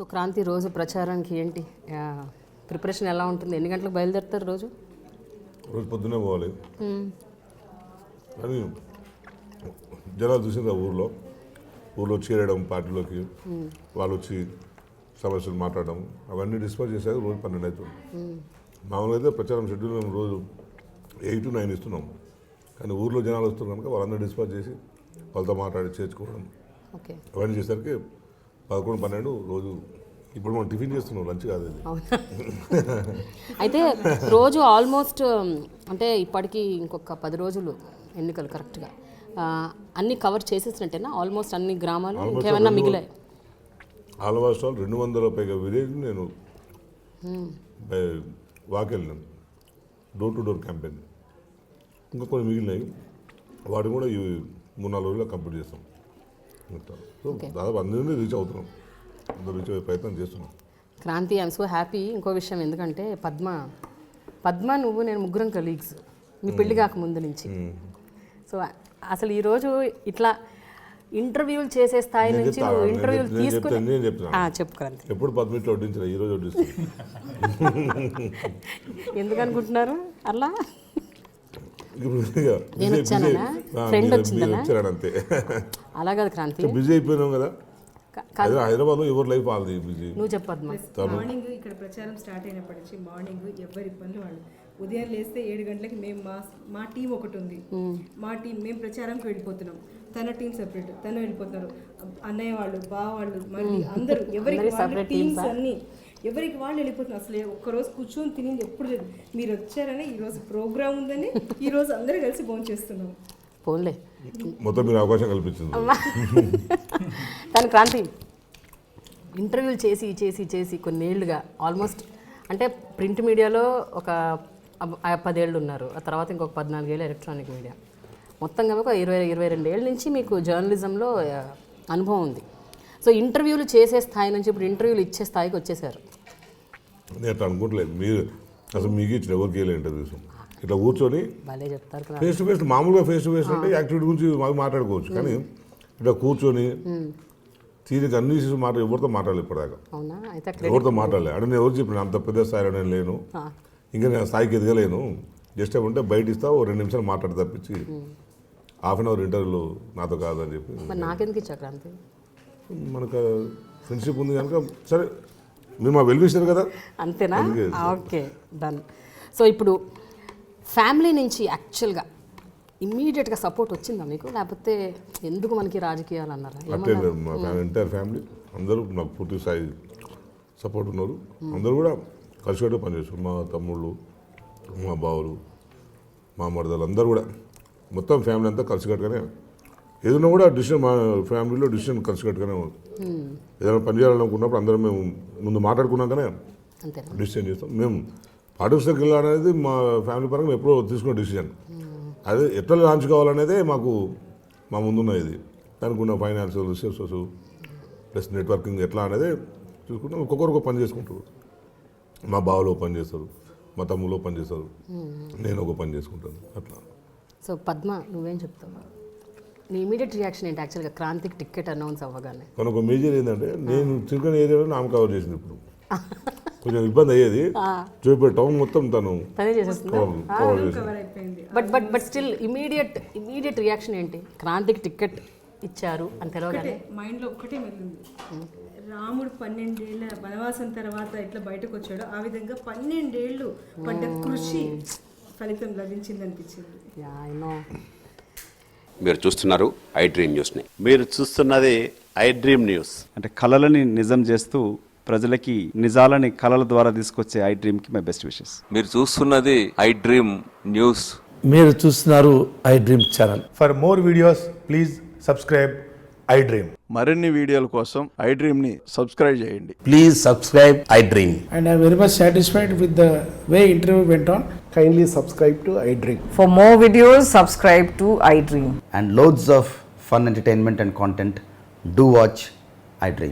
So Kranti రోజు ప్రచారానికి ఏంటి ప్రిపరేషన్ ఎలా ఉంటుంది? ఎన్ని గంటలకు బయలుదేరుతారు రోజు? రోజు పొద్దున్నే పోవాలి. కానీ జనాలు చూసింది ఊళ్ళో చేరడం, పార్టీలోకి వాళ్ళు వచ్చి సమస్యలు మాట్లాడడం అవన్నీ డిస్పాచ్ చేసేది రోజు 12 అవుతుంది. మామూలుగా అయితే ప్రచారం షెడ్యూల్ మేము రోజు 8 to 9 ఇస్తున్నాం. కానీ ఊర్లో జనాలు వస్తున్నారు కనుక వాళ్ళందరూ డిస్పాచ్ చేసి వాళ్ళతో మాట్లాడి చేర్చుకోవడం అవన్నీ చేసరికి 11, 12 రోజు. ఇప్పుడు మనం టిఫిన్ చేస్తున్నాం, లంచ్ కాదు అది. అయితే రోజు ఆల్మోస్ట్ అంటే ఇప్పటికీ ఇంకొక 10 రోజులు ఎన్నికలు కరెక్ట్గా అన్నీ కవర్ చేసేసినట్టేనా? ఆల్మోస్ట్ అన్ని గ్రామాలు ఇంకేమన్నా మిగిలాయి? ఆల్మోస్ట్ 200 పైగా విలేజ్ నేను వాకెళ్ళాను, డోర్ టు డోర్ క్యాంపెయిన్. ఇంకా కొన్ని మిగిలినాయి, వాటిని కూడా ఈ 3-4 రోజుల్లో కంప్లీట్ చేస్తాం. సో దాదాపు అందరినీ రీచ్ అవుతున్నాం, అందరూ రీచ్ అయ్యే ప్రయత్నం చేస్తున్నాం. Kranti, I'm so happy. ఇంకో విషయం, ఎందుకంటే పద్మ నువ్వు నేను ముగ్గురం కలీగ్స్ మీ పెళ్లి కాకముందు నుంచి. సో అసలు ఈరోజు ఇట్లా ఇంటర్వ్యూలు చేసే స్థాయి నుంచి నువ్వు ఇంటర్వ్యూలు తీసుకుని చెప్పు క్రాంతి. ఎప్పుడు పద్మిట్లో వడ్డించిన, ఈరోజు వడ్డిస్తాను. ఎందుకు అనుకుంటున్నారు అలా? నేను వచ్చానా? ఫ్రెండ్ వచ్చిందనా? అంతే. అలా కాదు క్రాంతి, బిజీ అయిపోయినాం కదా. హైదరాబాద్లో ఎవరి లైఫ్ వాళ్ళది బిజీ. నువ్వు చెప్పద్దు. మార్నింగ్ ఇక్కడ ప్రచారం స్టార్ట్ అయినప్పటి నుంచి మార్నింగ్ ఎవరి పనులు వాళ్ళు. ఉదయం లేస్తే 7 గంటలకి మేము మా టీం ఒకటి ఉంది, మా టీం మేము ప్రచారంకి వెళ్ళిపోతున్నాం. తన టీం సెపరేట్, తను వెళ్ళిపోతున్నారు. అన్నయ్య వాళ్ళు, బావ వాళ్ళు, మళ్ళీ అందరూ ఎవరికి వాళ్ళ టీమ్స్ అన్నీ ఎవరికి వాళ్ళు వెళ్ళిపోతున్నారు. అసలు ఒక్కరోజు కూర్చొని తినింది ఎప్పుడు లేదు. మీరు వచ్చారని, ఈరోజు ప్రోగ్రామ్ ఉందని ఈరోజు అందరూ కలిసి భోజనం చేస్తున్నాం. పోన్లే, మొత్తం మీరు అవకాశం కల్పించింది. తను క్రాంతి ఇంటర్వ్యూలు చేసి చేసి చేసి కొన్నేళ్లుగా ఆల్మోస్ట్ అంటే ప్రింట్ మీడియాలో ఒక 10 ఏళ్ళు ఉన్నారు, ఆ తర్వాత ఇంకొక 14 ఏళ్ళు ఎలక్ట్రానిక్ మీడియా, మొత్తంగా ఒక 22 ఏళ్ళ నుంచి మీకు జర్నలిజంలో అనుభవం ఉంది. సో ఇంటర్వ్యూలు చేసే స్థాయి నుంచి ఇప్పుడు ఇంటర్వ్యూలు ఇచ్చే స్థాయికి వచ్చేసారు. నేను అట్లా అనుకోవట్లేదు. మీరు అసలు మీకు ఇచ్చిన ఎవరికి వెళ్ళే ఇంటర్వ్యూస్ ఇట్లా కూర్చొని భలే చెప్తారు. ఫేస్ టు ఫేస్, మామూలుగా ఫేస్ టు ఫేస్ అంటే యాక్టివిటీ గురించి మాట్లాడుకోవచ్చు, కానీ ఇట్లా కూర్చొని తీరిక అన్ని ఎవరితో మాట్లాడలేదు ఇప్పటిదాకా. ఎవరితో మాట్లాడలేదు అంటే నేను ఎవరు చెప్పిన అంత పెద్ద స్థాయిలో నేను లేను, ఇంకా నేను స్థాయికి ఎదగలేను. జస్ట్ ఏమంటే బయట ఇస్తా 2 నిమిషాలు మాట్లాడి తప్పించి ½ అన్ అవర్ ఇంటర్వ్యూలో నాతో కాదని చెప్పి. నాకెందుకు ఇచ్చా క్రాంతి? మనకు ఫ్రెండ్షిప్ ఉంది కనుక సరే, మీరు మా వెల్విషర్ కదా. అంతేనా? Okay, done. సో ఇప్పుడు ఫ్యామిలీ నుంచి యాక్చువల్గా ఇమ్మీడియట్గా సపోర్ట్ వచ్చిందా మీకు, లేకపోతే ఎందుకు మనకి రాజకీయాలు అన్నారా? అట్లే లేదు, మా ఎంటైర్ ఫ్యామిలీ అందరూ నాకు పూర్తి స్థాయి సపోర్ట్ ఉన్నారు. అందరూ కూడా కలిసికట్టుగా పనిచేస్తారు. మా తమ్ముళ్ళు, మా బావులు, మా మరదలు అందరూ కూడా మొత్తం ఫ్యామిలీ అంతా కలిసికట్టుగానే ఏదైనా కూడా డిసిషన్, మా ఫ్యామిలీలో డిసిషన్ కలిసికట్టుగానే ఉంది. ఏదైనా పని చేయాలనుకున్నప్పుడు అందరం మేము ముందు మాట్లాడుకున్నాకనే డిసిషన్ చేస్తాం. మేము పార్టీస్లోకి వెళ్ళాలనేది మా ఫ్యామిలీ పరంగా మేము ఎప్పుడో తీసుకున్న డిసిషన్. అదే ఎట్లా లాంచ్ కావాలనేదే మాకు మా ముందున్న ఇది. దానికి ఉన్న ఫైనాన్షియల్ రిసోర్సెస్ ప్లస్ నెట్వర్కింగ్ ఎట్లా అనేది చూసుకుంటాం. ఒక్కొక్కరు ఒక పని చేసుకుంటారు. మా బావలో పని చేస్తారు, మా తమ్ములో పని చేస్తారు, నేను ఒక పని చేసుకుంటాను అట్లా. సో పద్మ, నువ్వేం చెప్తావు? నీ ఇమీడియట్ రియాక్షన్ ఏంటి యాక్చువల్గా క్రాంతికి టికెట్ అనౌన్స్ అవ్వగానే? కానీ ఒక మేజర్ ఏంటంటే, నేను తిరుగుని ఏరియాలో ఆమె కవర్ చేసింది. ఇప్పుడు కొంచెం ఇబ్బంది అయ్యేది, చూపే టౌన్ మొత్తం తనే చేసేస్తుంది. బట్ స్టిల్ ఇమీడియట్ రియాక్షన్ ఏంటి? క్రాంతికి టికెట్ ఇచ్చారు అని తెలవగానే మైండ్లో ఒక్కటే మెల్లింది. రాముడు 12 ఏళ్ళ వనవాసం తర్వాత ఎట్లా బయటకు వచ్చాడో ఆ విధంగా 12 ఏళ్ళు పడ్డ కృషి ఫలితం లభించింది అనిపించింది. మీరు చూస్తున్నారు ఐ డ్రీమ్ న్యూస్ని. మీరు చూస్తున్నది ఐ డ్రీమ్ న్యూస్. అంటే కళలని నిజం చేస్తూ ప్రజలకి నిజాలని కళల ద్వారా తీసుకొచ్చే ఐ డ్రీమ్కి మై బెస్ట్ విషెస్. మీరు చూస్తున్నది ఐ డ్రీమ్ న్యూస్. మీరు చూస్తున్నారు I dream channel. For more videos please subscribe I dream. మరిన్ని వీడియోల కోసం ఐ డ్రీమ్ని సబ్స్క్రైబ్ చేయండి. Please subscribe I dream. And I am very much satisfied with the way interview went on. Kindly subscribe to I Dream. For more videos, subscribe to I Dream. And loads of fun entertainment and content. Do watch I Dream.